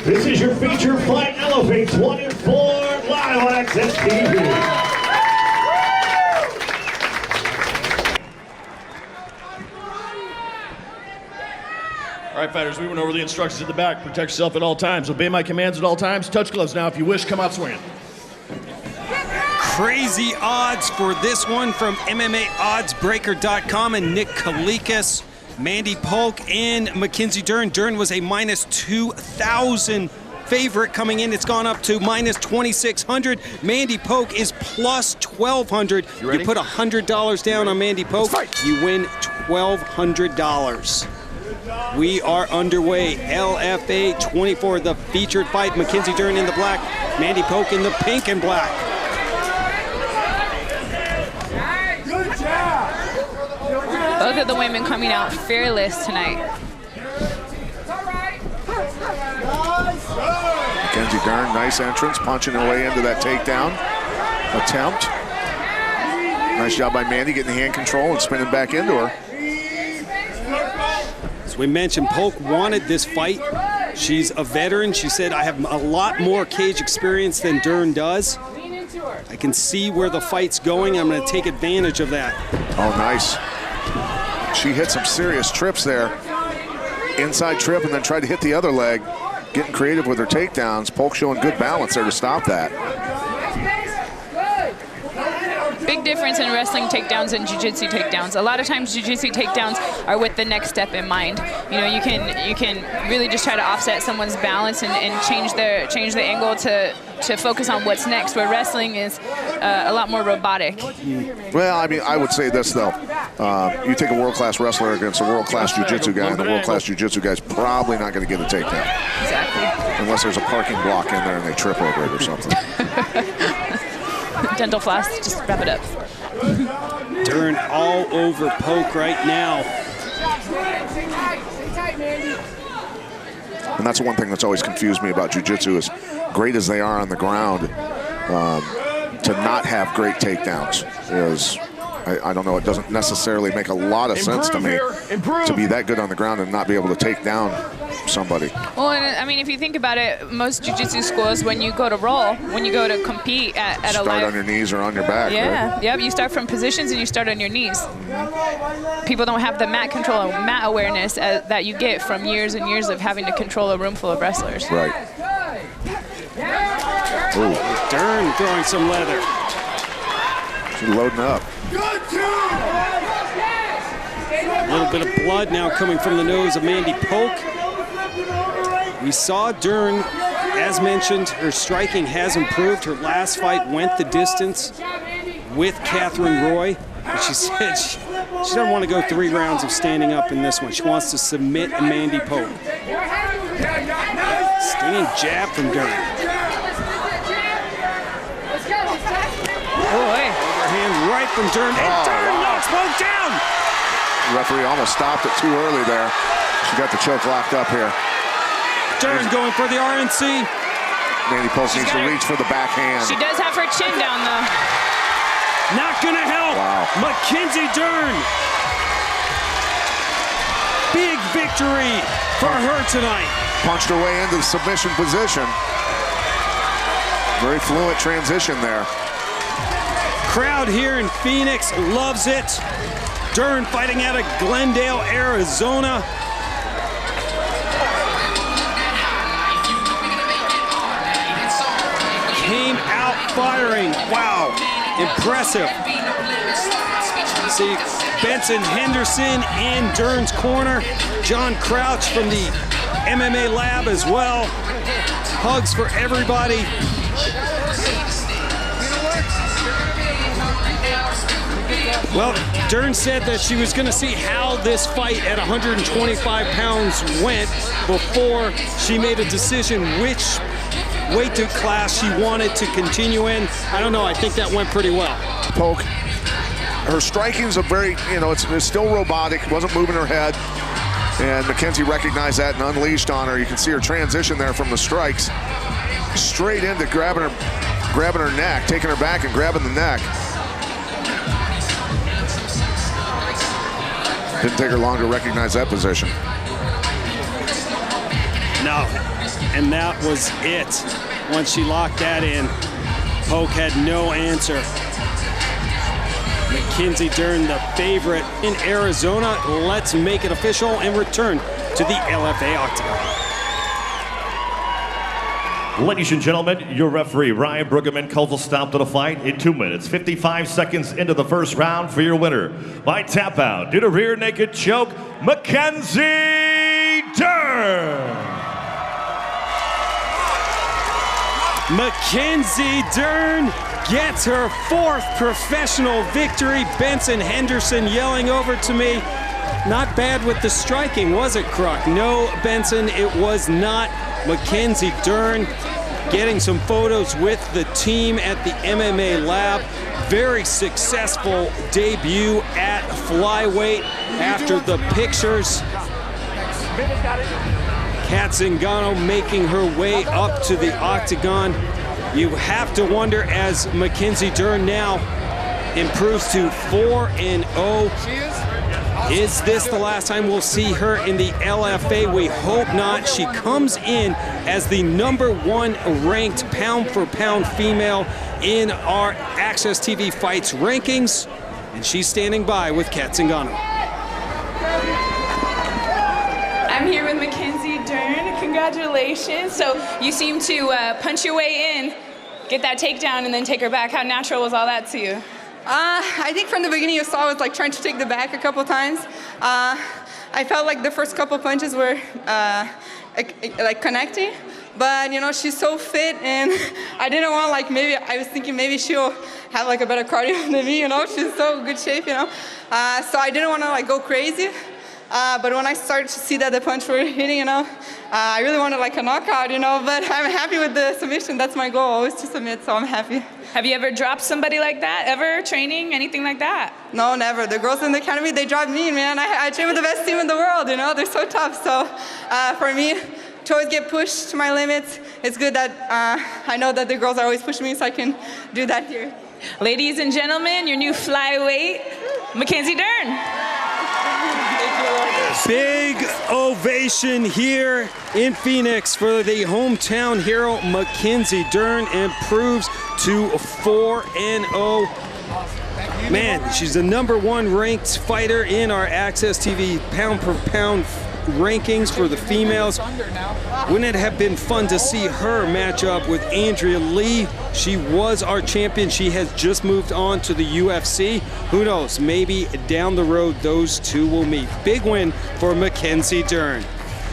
This is your feature fight, LFA 24, live on Access TV. All right, fighters, we went over the instructions at the back. Protect yourself at all times. Obey my commands at all times. Touch gloves now. If you wish, come out swinging. Crazy odds for this one from MMAOddsBreaker.com and Nick Kalikas. Mandy Polk and Mackenzie Dern. Dern was a minus 2,000 favorite coming in. It's gone up to minus 2,600. Mandy Polk is plus 1,200. You put $100 down on Mandy Polk, you win $1,200. We are underway. LFA 24, the featured fight. Mackenzie Dern in the black, Mandy Polk in the pink and black. Both of the women coming out fearless tonight. Mackenzie Dern, nice entrance, punching her way into that takedown attempt. Nice job by Mandy getting the hand control and spinning back into her. As we mentioned, Polk wanted this fight. She's a veteran. She said, I have a lot more cage experience than Dern does. I can see where the fight's going. I'm going to take advantage of that. Oh, nice. She hit some serious trips there. Inside trip and then tried to hit the other leg. Getting creative with her takedowns. Polk showing good balance there to stop that. Big difference in wrestling takedowns and jiu-jitsu takedowns. A lot of times jiu-jitsu takedowns are with the next step in mind. You know, you can really just try to offset someone's balance and change the angle to focus on what's next, where wrestling is a lot more robotic. Well, I mean, I would say this, though. You take a world-class wrestler against a world-class jiu-jitsu guy, and the world-class jiu-jitsu guy's probably not going to get a takedown. Exactly. Unless there's a parking block in there and they trip over it or something. Dental floss, just wrap it up. Dern all over Polk right now. And that's the one thing that's always confused me about jiu-jitsu, is great as they are on the ground, to not have great takedowns is, I don't know, it doesn't necessarily make a lot of sense to me to be that good on the ground and not be able to take down somebody. Well, and, I mean, if you think about it, most jiu-jitsu schools, when you go to roll, when you go to compete at a live... Start on your knees or on your back, yeah, right? Yep, you start from positions and you start on your knees. People don't have the mat control and mat awareness that you get from years and years of having to control a room full of wrestlers. Right. Ooh. Dern throwing some leather. She's loading up. A little bit of blood now coming from the nose of Mandy Polk. We saw Dern, as mentioned, her striking has improved. Her last fight went the distance with Catherine Roy. But she said she doesn't want to go 3 rounds of standing up in this one. She wants to submit Mandy Polk. Stinging jab from Dern. Overhand right from Dern. And Dern knocks Polk down! The referee almost stopped it too early there. She got the choke locked up here. Dern going for the RNC. Mandy Polk needs to reach for the backhand. She does have her chin down, though. Not gonna help. Wow. Mackenzie Dern. Big victory for her tonight. Punched her way into the submission position. Very fluent transition there. Crowd here in Phoenix loves it. Dern fighting out of Glendale, Arizona. Came out firing. Wow, impressive. See Benson Henderson in Dern's corner. John Crouch from the MMA lab as well. Hugs for everybody. Well, Dern said that she was going to see how this fight at 125 pounds went before she made a decision which weight class she wanted to continue in. I don't know, I think that went pretty well. Polk, her striking's a very, it's still robotic, wasn't moving her head. And Mackenzie recognized that and unleashed on her. You can see her transition there from the strikes. Straight into grabbing her neck, taking her back and grabbing the neck. Didn't take her long to recognize that position. No, and that was it. Once she locked that in, Polk had no answer. Mackenzie Dern, the favorite in Arizona. Let's make it official and return to the LFA Octagon. Ladies and gentlemen, your referee, Ryan Bruggeman, calls a stop to the fight in 2 minutes, 55 seconds into the first round for your winner. By tap out, due to rear naked choke, Mackenzie Dern. Mackenzie Dern gets her 4th professional victory. Benson Henderson yelling over to me. Not bad with the striking, was it, Croc? No, Benson, it was not. Mackenzie Dern getting some photos with the team at the MMA lab. Very successful debut at flyweight after the pictures. Kat Zingano making her way up to the octagon. You have to wonder, as Mackenzie Dern now improves to 4-0. Is this the last time we'll see her in the LFA? We hope not. She comes in as the #1 ranked pound-for-pound female in our Access TV Fights rankings, and she's standing by with Kat Zingano. I'm here with Mackenzie Dern. Congratulations. So you seem to punch your way in, get that takedown, and then take her back. How natural was all that to you? I think from the beginning you saw I was like trying to take the back a couple times. I felt like the first couple punches were like connecting, but you know, she's so fit, and I didn't want, like, maybe I was thinking maybe she'll have like a better cardio than me, you know, she's so good shape, you know. So I didn't want to like go crazy. But when I started to see that the punch were hitting, you know, I really wanted like a knockout, you know, but I'm happy with the submission. That's my goal, always to submit, so I'm happy. Have you ever dropped somebody like that? Ever? Training? Anything like that? No, never. The girls in the academy, they dropped me, man. I train with the best team in the world, you know, they're so tough. So for me, to always get pushed to my limits, it's good that I know that the girls are always pushing me, so I can do that here. Ladies and gentlemen, your new flyweight, Mackenzie Dern. Big ovation here in Phoenix for the hometown hero, Mackenzie Dern, improves to 4-0. Man, she's the #1 ranked fighter in our Access TV pound-per-pound rankings for the females. Wouldn't it have been fun to see her match up with Andrea Lee? She was our champion. She has just moved on to the UFC. Who knows, maybe down the road those two will meet. Big win for Mackenzie Dern.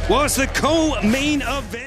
Well, it's the co-main event.